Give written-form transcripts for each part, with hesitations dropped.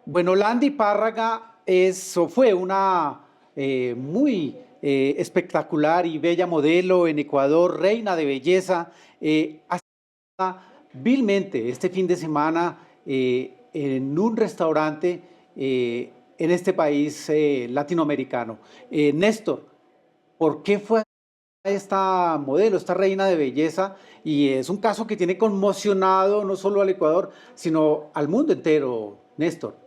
Bueno, Landy Párraga fue una muy espectacular y bella modelo en Ecuador, reina de belleza, asesinada vilmente este fin de semana en un restaurante en este país latinoamericano. Néstor, ¿por qué fue esta modelo, esta reina de belleza? Y es un caso que tiene conmocionado no solo al Ecuador, sino al mundo entero, Néstor.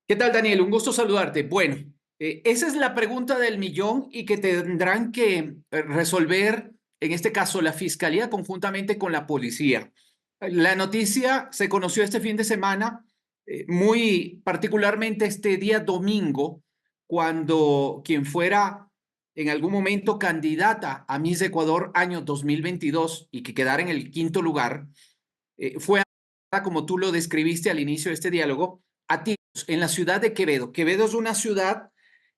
¿Qué tal, Daniel? Un gusto saludarte. Bueno, esa es la pregunta del millón y que tendrán que resolver, en este caso, la fiscalía conjuntamente con la policía. La noticia se conoció este fin de semana, muy particularmente este día domingo, cuando quien fuera en algún momento candidata a Miss Ecuador año 2022 y que quedara en el quinto lugar, fue, como tú lo describiste al inicio de este diálogo, a tiros en la ciudad de Quevedo. Quevedo es una ciudad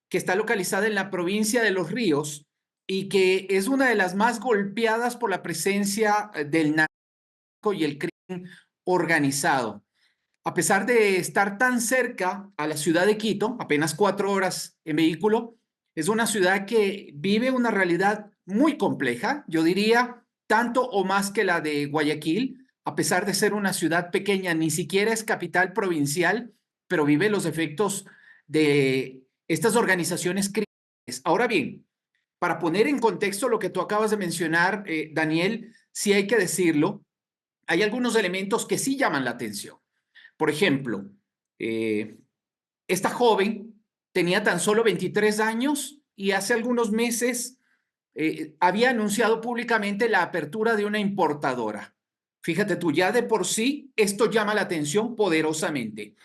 que está localizada en la provincia de Los Ríos y que es una de las más golpeadas por la presencia del narco y el crimen organizado. A pesar de estar tan cerca a la ciudad de Quito, apenas 4 horas en vehículo, es una ciudad que vive una realidad muy compleja, yo diría tanto o más que la de Guayaquil, a pesar de ser una ciudad pequeña, ni siquiera es capital provincial, pero vive los efectos de estas organizaciones criminales. Ahora bien, para poner en contexto lo que tú acabas de mencionar, Daniel, sí hay que decirlo, hay algunos elementos que sí llaman la atención. Por ejemplo, eh, esta joven tenía tan solo 23 años y hace algunos meses había anunciado públicamente la apertura de una importadora. Fíjate tú, ya de por sí esto llama la atención poderosamente.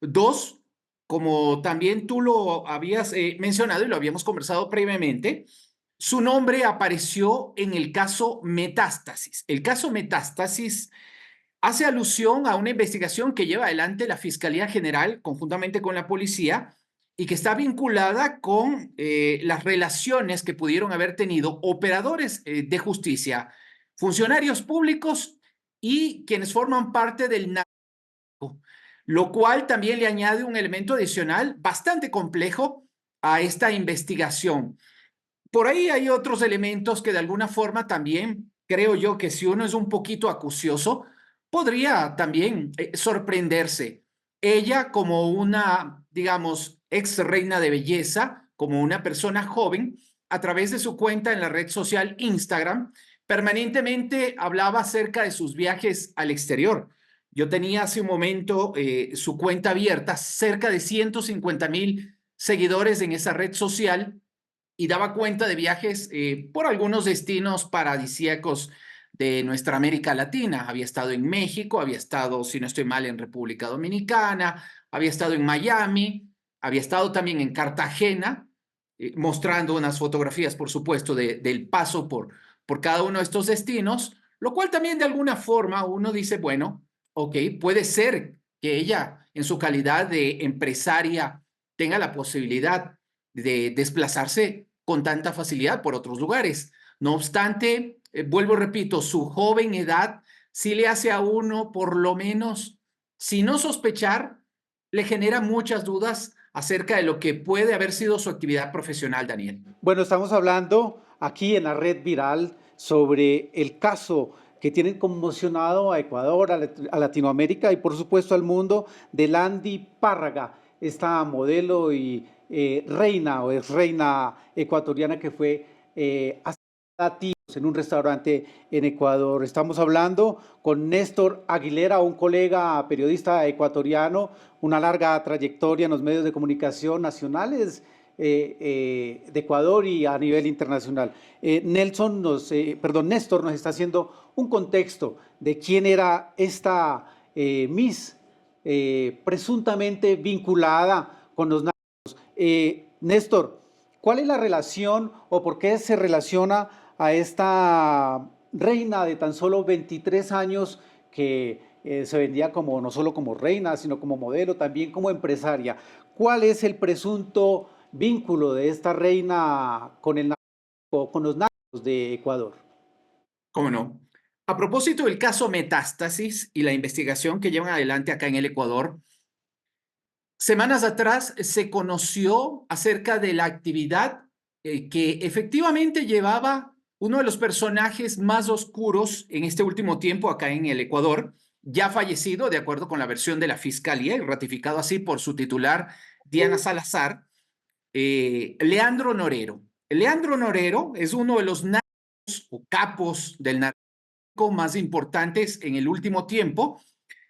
Dos, como también tú lo habías mencionado y lo habíamos conversado previamente, su nombre apareció en el caso Metástasis. El caso Metástasis hace alusión a una investigación que lleva adelante la Fiscalía General conjuntamente con la policía y que está vinculada con las relaciones que pudieron haber tenido operadores de justicia, funcionarios públicos y quienes forman parte del narco, lo cual también le añade un elemento adicional bastante complejo a esta investigación. Por ahí hay otros elementos que de alguna forma también creo yo que si uno es un poquito acucioso, podría también sorprenderse. Ella como una, digamos, ex reina de belleza, como una persona joven, a través de su cuenta en la red social Instagram, permanentemente hablaba acerca de sus viajes al exterior. Yo tenía hace un momento su cuenta abierta, cerca de 150,000 seguidores en esa red social y daba cuenta de viajes por algunos destinos paradisíacos de nuestra América Latina. Había estado en México, había estado, si no estoy mal, en República Dominicana, había estado en Miami, había estado también en Cartagena, mostrando unas fotografías, por supuesto, del paso por cada uno de estos destinos, lo cual también de alguna forma uno dice, bueno, ok, puede ser que ella en su calidad de empresaria tenga la posibilidad de desplazarse con tanta facilidad por otros lugares. No obstante, vuelvo, repito, su joven edad sí le hace a uno, por lo menos, si no sospechar, le genera muchas dudas acerca de lo que puede haber sido su actividad profesional, Daniel. Bueno, estamos hablando aquí en la red viral sobre el caso que tiene conmocionado a Ecuador, a Latinoamérica y por supuesto al mundo de Landy Párraga, esta modelo y reina o ex reina ecuatoriana que fue asesinada a tiros en un restaurante en Ecuador. Estamos hablando con Néstor Aguilera, un colega periodista ecuatoriano, una larga trayectoria en los medios de comunicación nacionales de Ecuador y a nivel internacional. Néstor nos está haciendo un contexto de quién era esta Miss presuntamente vinculada con los narcos. Néstor, ¿cuál es la relación o por qué se relaciona a esta reina de tan solo 23 años que se vendía como no solo como reina, sino como modelo, también como empresaria? ¿Cuál es el presunto vínculo de esta reina con con los narcos de Ecuador? ¿Cómo no? A propósito del caso Metástasis y la investigación que llevan adelante acá en el Ecuador, Semanas atrás se conoció acerca de la actividad que efectivamente llevaba uno de los personajes más oscuros en este último tiempo acá en el Ecuador, ya fallecido, de acuerdo con la versión de la Fiscalía y ratificado así por su titular, Diana Salazar, Leandro Norero. Leandro Norero es uno de los narcos o capos del narco más importantes en el último tiempo.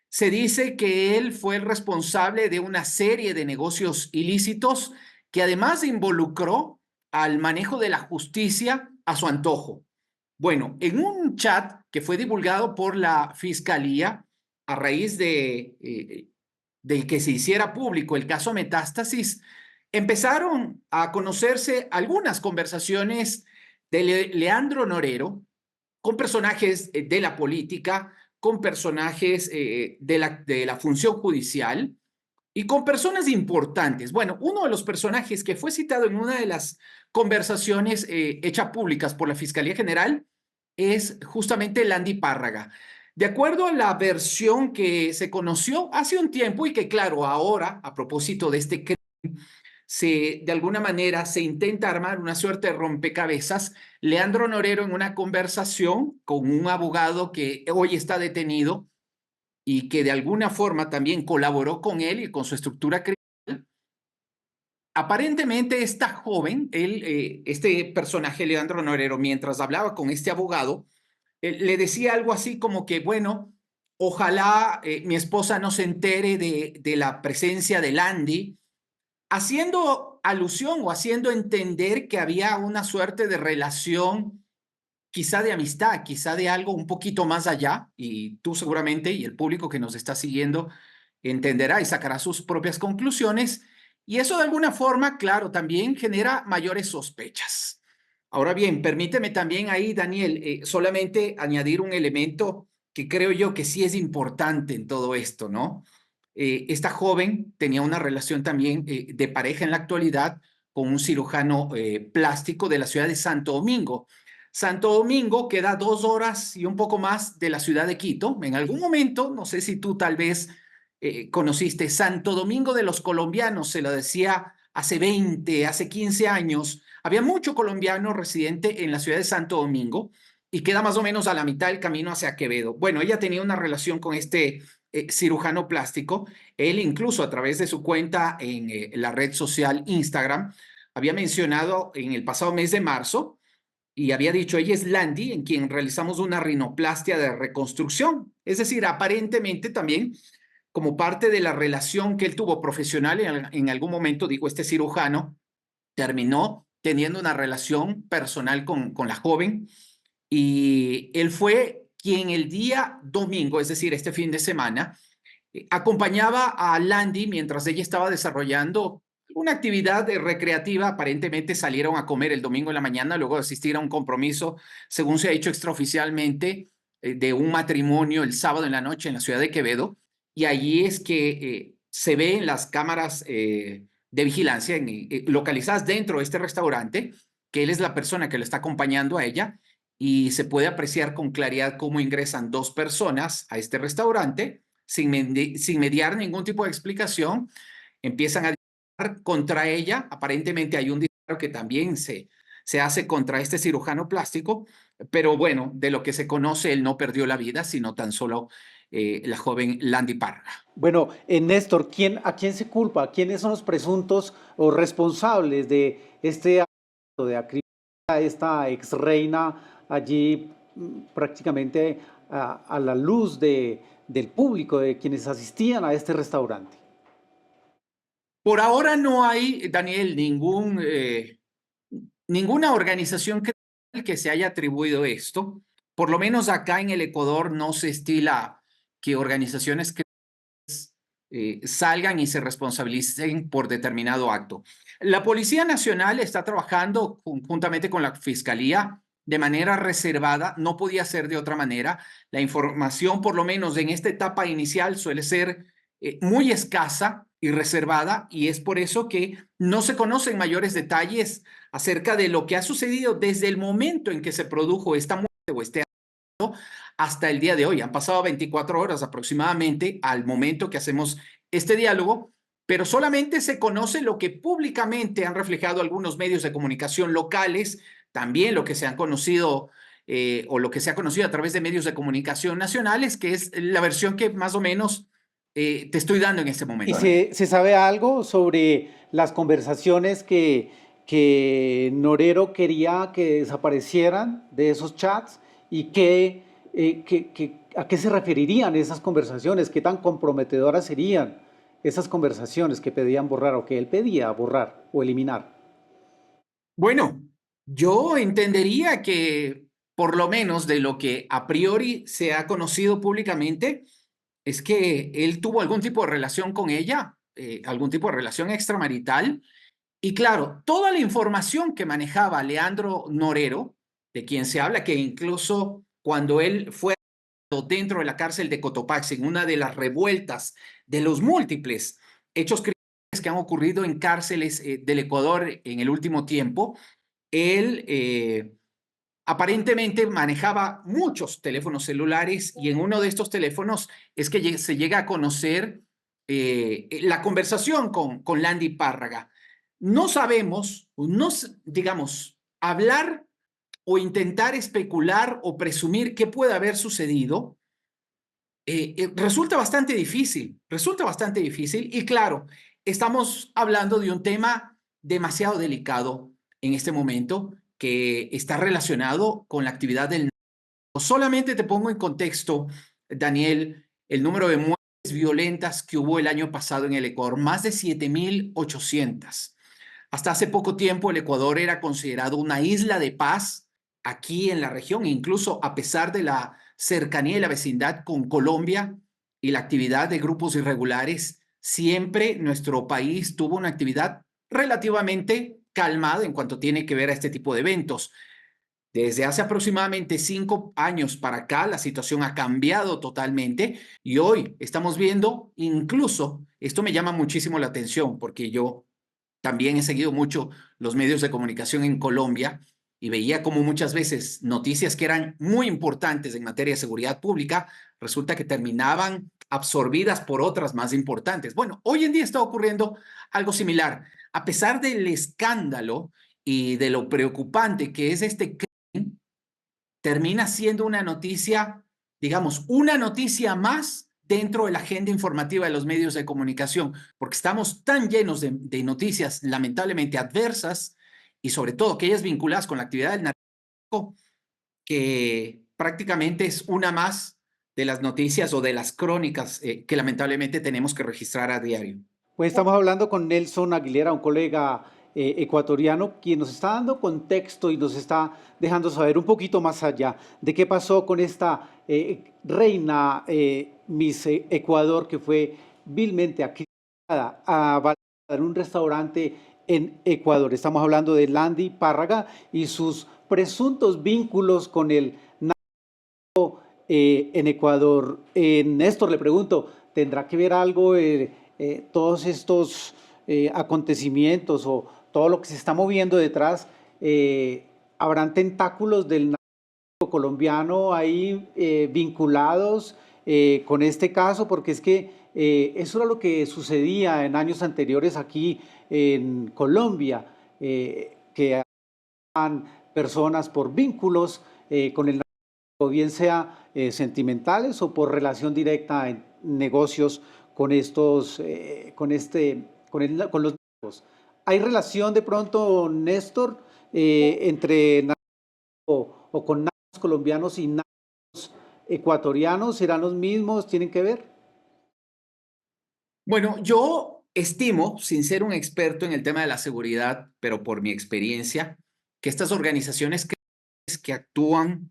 Se dice que él fue el responsable de una serie de negocios ilícitos que además involucró al manejo de la justicia a su antojo. Bueno, en un chat que fue divulgado por la Fiscalía a raíz de que se hiciera público el caso Metástasis, empezaron a conocerse algunas conversaciones de Leandro Norero con personajes de la política, con personajes de la función judicial y con personas importantes. Bueno, uno de los personajes que fue citado en una de las conversaciones hechas públicas por la Fiscalía General es justamente Landy Párraga. De acuerdo a la versión que se conoció hace un tiempo y que claro, ahora, a propósito de este crimen, de alguna manera se intenta armar una suerte de rompecabezas. Leandro Norero en una conversación con un abogado que hoy está detenido y que de alguna forma también colaboró con él y con su estructura criminal. Aparentemente esta joven, este personaje Leandro Norero, mientras hablaba con este abogado, le decía algo así como que, bueno, ojalá mi esposa no se entere de la presencia de Landy, haciendo alusión o haciendo entender que había una suerte de relación, quizá de amistad, quizá de algo un poquito más allá, y tú seguramente y el público que nos está siguiendo entenderá y sacará sus propias conclusiones, y eso de alguna forma, claro, también genera mayores sospechas. Ahora bien, permíteme también ahí, Daniel, solamente añadir un elemento que creo yo que sí es importante en todo esto, ¿no? Esta joven tenía una relación también de pareja en la actualidad con un cirujano plástico de la ciudad de Santo Domingo. Santo Domingo queda 2 horas y un poco más de la ciudad de Quito. En algún momento, no sé si tú tal vez conociste Santo Domingo de los colombianos, se lo decía hace 20, hace 15 años. Había mucho colombiano residente en la ciudad de Santo Domingo y queda más o menos a la mitad del camino hacia Quevedo. Bueno, ella tenía una relación con este cirujano plástico. Él incluso a través de su cuenta en la red social Instagram había mencionado en el pasado mes de marzo y había dicho, ella es Landy, en quien realizamos una rinoplastia de reconstrucción. Es decir, aparentemente también como parte de la relación que él tuvo profesional en algún momento, dijo este cirujano, terminó teniendo una relación personal con la joven y él fue quien el día domingo, es decir, este fin de semana, acompañaba a Landy mientras ella estaba desarrollando una actividad recreativa. Aparentemente salieron a comer el domingo en la mañana, luego de asistir a un compromiso, según se ha dicho extraoficialmente, de un matrimonio el sábado en la noche en la ciudad de Quevedo. Y allí es que se ve en las cámaras de vigilancia localizadas dentro de este restaurante, que él es la persona que lo está acompañando a ella, y se puede apreciar con claridad cómo ingresan 2 personas a este restaurante sin mediar ningún tipo de explicación, empiezan a disparar contra ella. Aparentemente hay un disparo que también se hace contra este cirujano plástico, pero bueno, de lo que se conoce, él no perdió la vida, sino tan solo la joven Landy Parga. Bueno, Néstor, ¿a quién se culpa? ¿Quiénes son los presuntos o responsables de este acto de acribillar a esta ex reina allí prácticamente a la luz del público, de quienes asistían a este restaurante? Por ahora no hay, Daniel, ninguna organización que se haya atribuido esto. Por lo menos acá en el Ecuador no se estila que organizaciones salgan y se responsabilicen por determinado acto. La Policía Nacional está trabajando conjuntamente con la Fiscalía de manera reservada, no podía ser de otra manera. La información, por lo menos en esta etapa inicial, suele ser muy escasa y reservada, y es por eso que no se conocen mayores detalles acerca de lo que ha sucedido desde el momento en que se produjo esta muerte o este hasta el día de hoy. Han pasado 24 horas aproximadamente al momento que hacemos este diálogo pero solamente se conoce lo que públicamente han reflejado algunos medios de comunicación locales, también lo que se han conocido o lo que se ha conocido a través de medios de comunicación nacionales, que es la versión que más o menos te estoy dando en este ¿Y momento. se sabe algo sobre las conversaciones que Norero quería que desaparecieran de esos chats y a qué se referirían esas conversaciones? ¿Qué tan comprometedoras serían esas conversaciones que pedían borrar o que él pedía borrar o eliminar? Bueno, yo entendería que por lo menos de lo que a priori se ha conocido públicamente, es que él tuvo algún tipo de relación con ella, algún tipo de relación extramarital. Y claro, toda la información que manejaba Leandro Norero, de quien se habla que incluso cuando él fue dentro de la cárcel de Cotopaxi, en una de las revueltas de los múltiples hechos criminales que han ocurrido en cárceles del Ecuador en el último tiempo, él aparentemente manejaba muchos teléfonos celulares y en uno de estos teléfonos es que se llega a conocer la conversación con Landy Párraga. No sabemos, no, digamos, hablar o intentar especular o presumir qué puede haber sucedido resulta bastante difícil y claro, estamos hablando de un tema demasiado delicado en este momento que está relacionado con la actividad del narco. Solamente te pongo en contexto, Daniel, el número de muertes violentas que hubo el año pasado en el Ecuador, más de 7.800. Hasta hace poco tiempo el Ecuador era considerado una isla de paz aquí en la región, incluso a pesar de la cercanía y la vecindad con Colombia y la actividad de grupos irregulares, siempre nuestro país tuvo una actividad relativamente calmada en cuanto tiene que ver a este tipo de eventos. Desde hace aproximadamente 5 años para acá, la situación ha cambiado totalmente y hoy estamos viendo, incluso, esto me llama muchísimo la atención porque yo también he seguido mucho los medios de comunicación en Colombia y veía como muchas veces noticias que eran muy importantes en materia de seguridad pública, resulta que terminaban absorbidas por otras más importantes. Bueno, hoy en día está ocurriendo algo similar. A pesar del escándalo y de lo preocupante que es este crimen, termina siendo una noticia, digamos, una noticia más dentro de la agenda informativa de los medios de comunicación, porque estamos tan llenos de noticias lamentablemente adversas y sobre todo aquellas vinculadas con la actividad del narcotráfico, que prácticamente es una más de las noticias o de las crónicas que lamentablemente tenemos que registrar a diario. Pues estamos hablando con Nelson Aguilera, un colega ecuatoriano, quien nos está dando contexto y nos está dejando saber un poquito más allá de qué pasó con esta reina Miss Ecuador que fue vilmente acribillada a balazos en un restaurante en Ecuador. Estamos hablando de Landy Párraga y sus presuntos vínculos con el en Ecuador. Néstor, le pregunto, ¿tendrá que ver algo todos estos acontecimientos o todo lo que se está moviendo detrás? ¿Habrán tentáculos del narco colombiano ahí vinculados con este caso? Porque es que eso era lo que sucedía en años anteriores aquí en Colombia, que eran personas por vínculos con el o bien sea sentimentales o por relación directa en negocios con estos, con los narcos. ¿Hay relación de pronto, Néstor, entre o con narcos colombianos y narcos ecuatorianos? ¿Serán los mismos? ¿Tienen que ver? Bueno, yo estimo, sin ser un experto en el tema de la seguridad, pero por mi experiencia, que estas organizaciones que actúan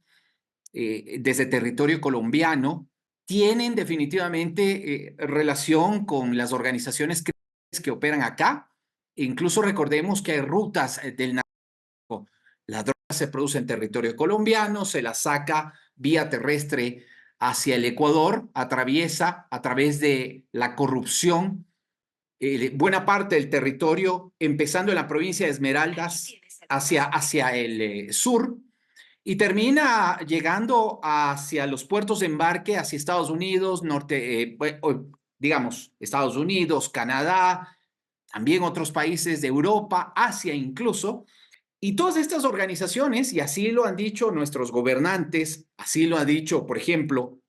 desde territorio colombiano tienen definitivamente relación con las organizaciones que operan acá. Incluso recordemos que hay rutas del narco. La droga se produce en territorio colombiano, se la saca vía terrestre hacia el Ecuador, atraviesa a través de la corrupción buena parte del territorio, empezando en la provincia de Esmeraldas hacia el sur, y termina llegando hacia los puertos de embarque, hacia Estados Unidos, digamos, Estados Unidos, Canadá, también otros países de Europa, Asia incluso. Y todas estas organizaciones, y así lo han dicho nuestros gobernantes, así lo ha dicho, por ejemplo,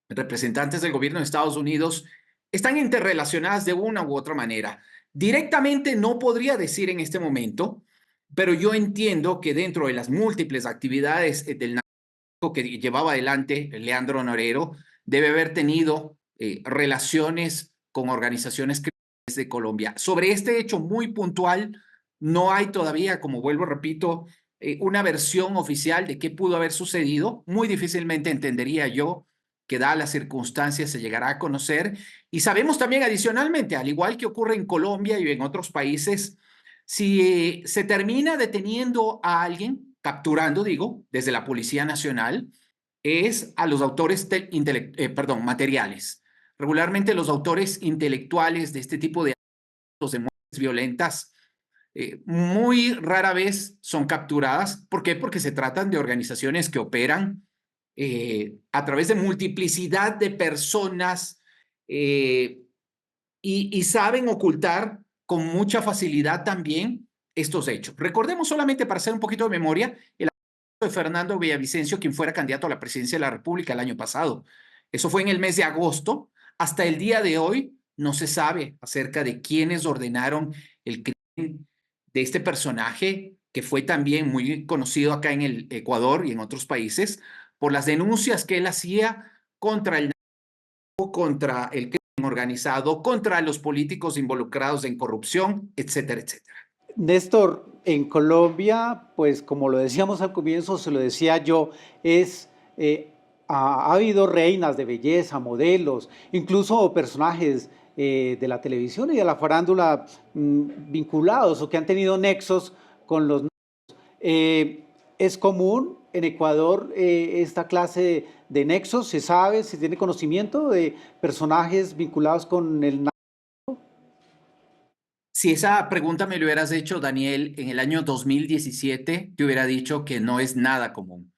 representantes del gobierno de Estados Unidos, están interrelacionadas de una u otra manera. Directamente no podría decir en este momento, pero yo entiendo que dentro de las múltiples actividades del narco que llevaba adelante Leandro Norero, debe haber tenido relaciones con organizaciones criminales de Colombia. Sobre este hecho muy puntual, no hay todavía, como vuelvo, repito, una versión oficial de qué pudo haber sucedido. Muy difícilmente entendería yo que dadas las circunstancias se llegará a conocer. Y sabemos también adicionalmente, al igual que ocurre en Colombia y en otros países, si se termina deteniendo a alguien, capturando, digo, desde la Policía Nacional, es a los autores materiales. Regularmente los autores intelectuales de este tipo de actos de muertes violentas muy rara vez son capturadas. ¿Por qué? Porque se tratan de organizaciones que operan a través de multiplicidad de personas y saben ocultar con mucha facilidad también estos hechos. Recordemos solamente para hacer un poquito de memoria el de Fernando Villavicencio, quien fuera candidato a la presidencia de la República el año pasado. Eso fue en el mes de agosto. Hasta el día de hoy no se sabe acerca de quiénes ordenaron el crimen de este personaje, que fue también muy conocido acá en el Ecuador y en otros países, por las denuncias que él hacía contra el narco, contra el crimen organizado, contra los políticos involucrados en corrupción, etcétera, etcétera. Néstor, en Colombia, pues como lo decíamos al comienzo, se lo decía yo, es, ha habido reinas de belleza, modelos, incluso personajes de la televisión y de la farándula vinculados o que han tenido nexos con los... ¿Es común en Ecuador esta clase de nexos? ¿Se sabe, se tiene conocimiento de personajes vinculados con el... Si esa pregunta me lo hubieras hecho, Daniel, en el año 2017, te hubiera dicho que no es nada común.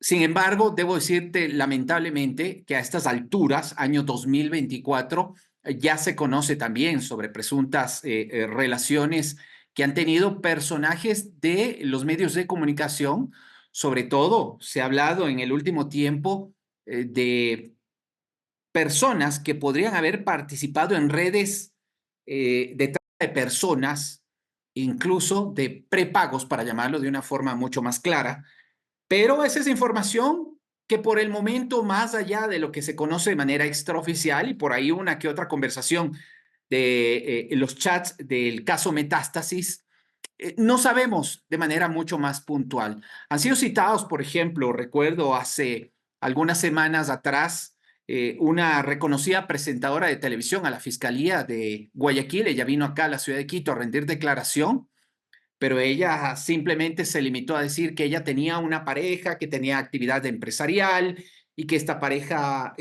Sin embargo, debo decirte lamentablemente que a estas alturas, año 2024, ya se conoce también sobre presuntas relaciones que han tenido personajes de los medios de comunicación. Sobre todo, se ha hablado en el último tiempo de personas que podrían haber participado en redes de trata de personas, incluso de prepagos, para llamarlo de una forma mucho más clara, pero esa es información que por el momento, más allá de lo que se conoce de manera extraoficial y por ahí una que otra conversación de los chats del caso Metástasis, no sabemos de manera mucho más puntual. Han sido citados, por ejemplo, recuerdo hace algunas semanas atrás, una reconocida presentadora de televisión a la Fiscalía de Guayaquil. Ella vino acá a la ciudad de Quito a rendir declaración, pero ella simplemente se limitó a decir que ella tenía una pareja, que tenía actividad empresarial y que esta pareja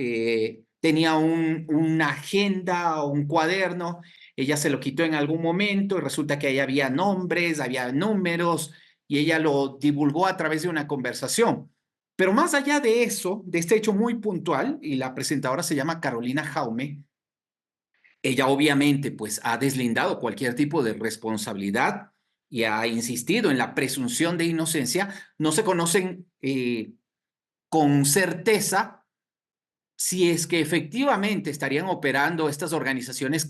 tenía una agenda o un cuaderno. Ella se lo quitó en algún momento y resulta que ahí había nombres, había números y ella lo divulgó a través de una conversación. Pero más allá de eso, de este hecho muy puntual, y la presentadora se llama Carolina Jaume, ella obviamente pues ha deslindado cualquier tipo de responsabilidad y ha insistido en la presunción de inocencia. No se conocen con certeza si es que efectivamente estarían operando estas organizaciones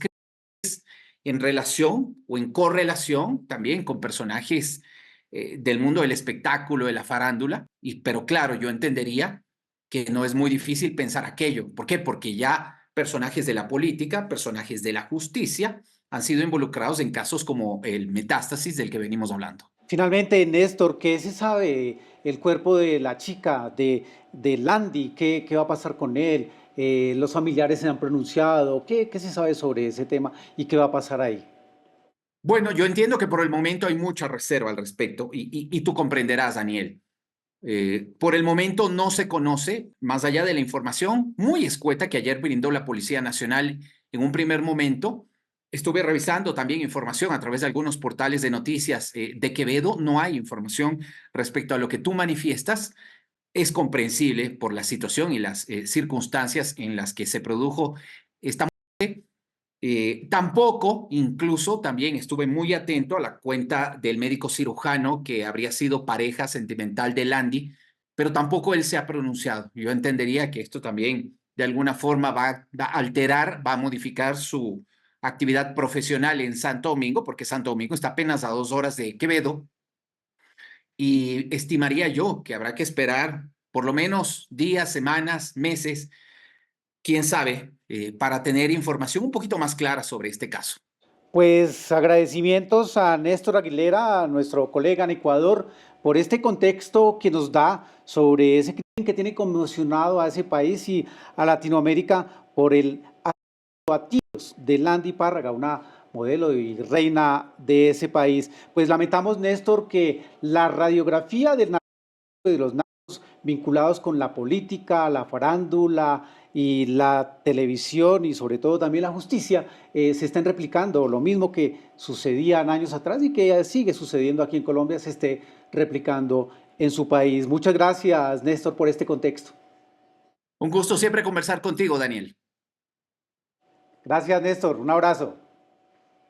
en relación o en correlación también con personajes del mundo del espectáculo, de la farándula. Pero claro, yo entendería que no es muy difícil pensar aquello. ¿Por qué? Porque ya personajes de la política, personajes de la justicia, han sido involucrados en casos como el Metástasis del que venimos hablando. Finalmente, Néstor, ¿qué se sabe el cuerpo de la chica, de Landy? ¿Qué va a pasar con él? ¿Los familiares se han pronunciado? ¿Qué se sabe sobre ese tema y qué va a pasar ahí? Bueno, yo entiendo que por el momento hay mucha reserva al respecto y tú comprenderás, Daniel. Por el momento no se conoce, más allá de la información muy escueta que ayer brindó la Policía Nacional en un primer momento. Estuve revisando también información a través de algunos portales de noticias de Quevedo. No hay información respecto a lo que tú manifiestas. Es comprensible por la situación y las circunstancias en las que se produjo esta muerte. Tampoco, incluso también estuve muy atento a la cuenta del médico cirujano que habría sido pareja sentimental de Landy, pero tampoco él se ha pronunciado. Yo entendería que esto también de alguna forma va a alterar, va a modificar su actividad profesional en Santo Domingo, porque Santo Domingo está apenas a 2 horas de Quevedo, y estimaría yo que habrá que esperar por lo menos días, semanas, meses, quién sabe, para tener información un poquito más clara sobre este caso. Pues agradecimientos a Néstor Aguilera, a nuestro colega en Ecuador, por este contexto que nos da sobre ese crimen que tiene conmocionado a ese país y a Latinoamérica por el asesinato a tiros de Landy Párraga, una modelo y reina de ese país. Pues lamentamos, Néstor, que la radiografía del de los vinculados con la política, la farándula y la televisión y sobre todo también la justicia, se estén replicando. Lo mismo que sucedía años atrás y que sigue sucediendo aquí en Colombia, se esté replicando en su país. Muchas gracias, Néstor, por este contexto. Un gusto siempre conversar contigo, Daniel. Gracias, Néstor. Un abrazo.